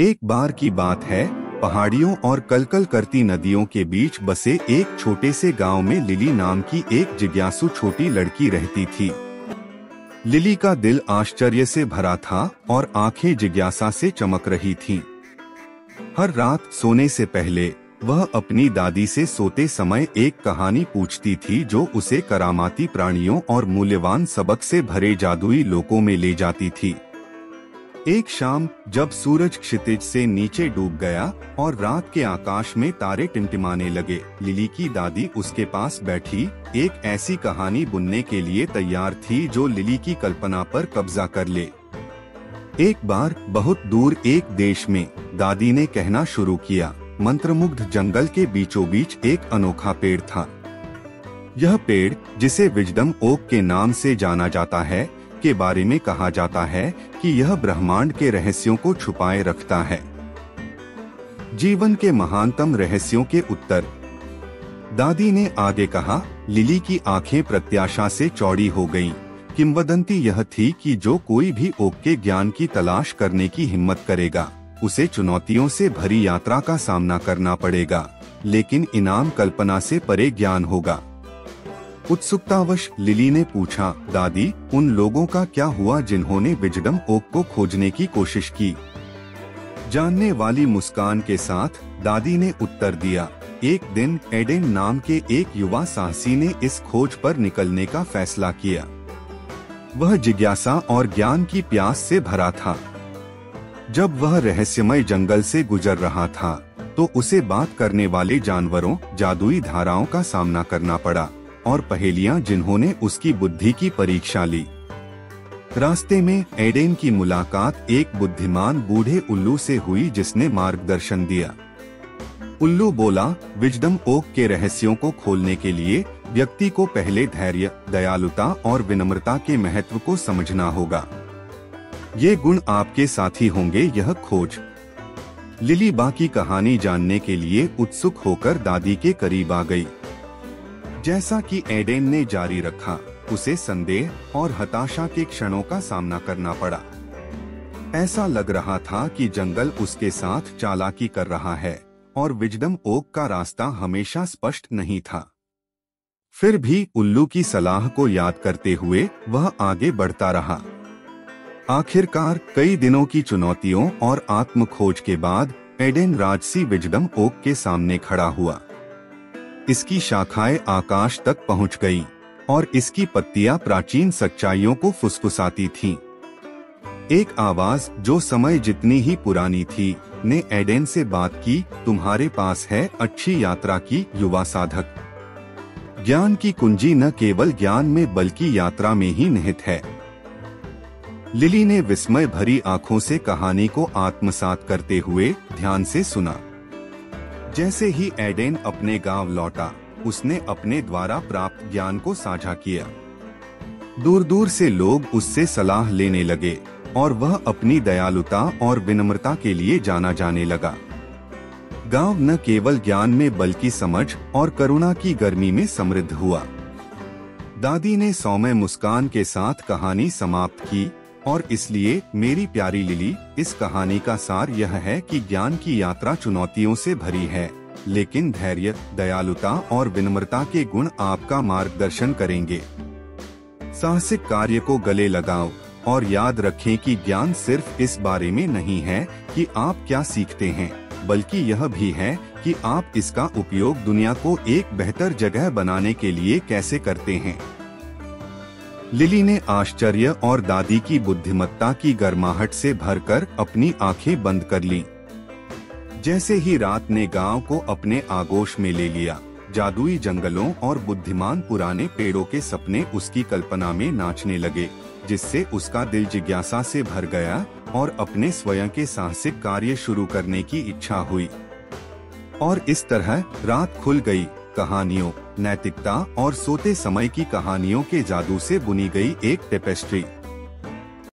एक बार की बात है, पहाड़ियों और कलकल करती नदियों के बीच बसे एक छोटे से गांव में लिली नाम की एक जिज्ञासु छोटी लड़की रहती थी। लिली का दिल आश्चर्य से भरा था और आंखें जिज्ञासा से चमक रही थीं। हर रात सोने से पहले वह अपनी दादी से सोते समय एक कहानी पूछती थी जो उसे करामाती प्राणियों और मूल्यवान सबक से भरे जादुई लोकों में ले जाती थी। एक शाम जब सूरज क्षितिज से नीचे डूब गया और रात के आकाश में तारे टिमटिमाने लगे, लिली की दादी उसके पास बैठी एक ऐसी कहानी बुनने के लिए तैयार थी जो लिली की कल्पना पर कब्जा कर ले। एक बार बहुत दूर एक देश में दादी ने कहना शुरू किया, मंत्रमुग्ध जंगल के बीचों बीच एक अनोखा पेड़ था। यह पेड़, जिसे विजडम ओक के नाम से जाना जाता है, के बारे में कहा जाता है कि यह ब्रह्मांड के रहस्यों को छुपाए रखता है। जीवन के महानतम रहस्यों के उत्तर। दादी ने आगे कहा। लिली की आंखें प्रत्याशा से चौड़ी हो गईं। किंवदंती यह थी कि जो कोई भी ओक के ज्ञान की तलाश करने की हिम्मत करेगा, उसे चुनौतियों से भरी यात्रा का सामना करना पड़ेगा, लेकिन इनाम कल्पना से परे ज्ञान होगा। उत्सुकतावश लिली ने पूछा, दादी, उन लोगों का क्या हुआ जिन्होंने विजडम ओक को खोजने की कोशिश की? जानने वाली मुस्कान के साथ दादी ने उत्तर दिया, एक दिन एडेन नाम के एक युवा साहसी ने इस खोज पर निकलने का फैसला किया। वह जिज्ञासा और ज्ञान की प्यास से भरा था। जब वह रहस्यमय जंगल से गुजर रहा था, तो उसे बात करने वाले जानवरों, जादुई धाराओं का सामना करना पड़ा और पहेलियां जिन्होंने उसकी बुद्धि की परीक्षा ली। रास्ते में एडेन की मुलाकात एक बुद्धिमान बूढ़े उल्लू से हुई जिसने मार्गदर्शन दिया। उल्लू बोला, विजडम ओक के रहस्यों को खोलने के लिए व्यक्ति को पहले धैर्य, दयालुता और विनम्रता के महत्व को समझना होगा। ये गुण आपके साथी होंगे यह खोज। लिली बाकी कहानी जानने के लिए उत्सुक होकर दादी के करीब आ गई। जैसा कि एडेन ने जारी रखा, उसे संदेह और हताशा के क्षणों का सामना करना पड़ा। ऐसा लग रहा था कि जंगल उसके साथ चालाकी कर रहा है और विजडम ओक का रास्ता हमेशा स्पष्ट नहीं था। फिर भी उल्लू की सलाह को याद करते हुए वह आगे बढ़ता रहा। आखिरकार कई दिनों की चुनौतियों और आत्म खोज के बाद एडेन राजसी विजडम ओक के सामने खड़ा हुआ। इसकी शाखाएं आकाश तक पहुंच गईं और इसकी पत्तियां प्राचीन सच्चाइयों को फुसफुसाती थीं। एक आवाज जो समय जितनी ही पुरानी थी ने एडेन से बात की, तुम्हारे पास है अच्छी यात्रा की, युवा साधक। ज्ञान की कुंजी न केवल ज्ञान में बल्कि यात्रा में ही निहित है। लिली ने विस्मय भरी आंखों से कहानी को आत्मसात करते हुए ध्यान से सुना। जैसे ही एडेन अपने गांव लौटा, उसने अपने द्वारा प्राप्त ज्ञान को साझा किया। दूर दूर से लोग उससे सलाह लेने लगे और वह अपनी दयालुता और विनम्रता के लिए जाना जाने लगा। गांव न केवल ज्ञान में बल्कि समझ और करुणा की गर्मी में समृद्ध हुआ। दादी ने सौम्य मुस्कान के साथ कहानी समाप्त की, और इसलिए मेरी प्यारी लिली, इस कहानी का सार यह है कि ज्ञान की यात्रा चुनौतियों से भरी है, लेकिन धैर्य, दयालुता और विनम्रता के गुण आपका मार्गदर्शन करेंगे। साहसिक कार्य को गले लगाओ और याद रखें कि ज्ञान सिर्फ इस बारे में नहीं है कि आप क्या सीखते हैं, बल्कि यह भी है कि आप इसका उपयोग दुनिया को एक बेहतर जगह बनाने के लिए कैसे करते हैं। लिली ने आश्चर्य और दादी की बुद्धिमत्ता की गर्माहट से भरकर अपनी आंखें बंद कर लीं। जैसे ही रात ने गांव को अपने आगोश में ले लिया, जादुई जंगलों और बुद्धिमान पुराने पेड़ों के सपने उसकी कल्पना में नाचने लगे, जिससे उसका दिल जिज्ञासा से भर गया और अपने स्वयं के साहसिक कार्य शुरू करने की इच्छा हुई। और इस तरह रात खुल गई, कहानियों, नैतिकता और सोते समय की कहानियों के जादू से बुनी गई एक टेपेस्ट्री।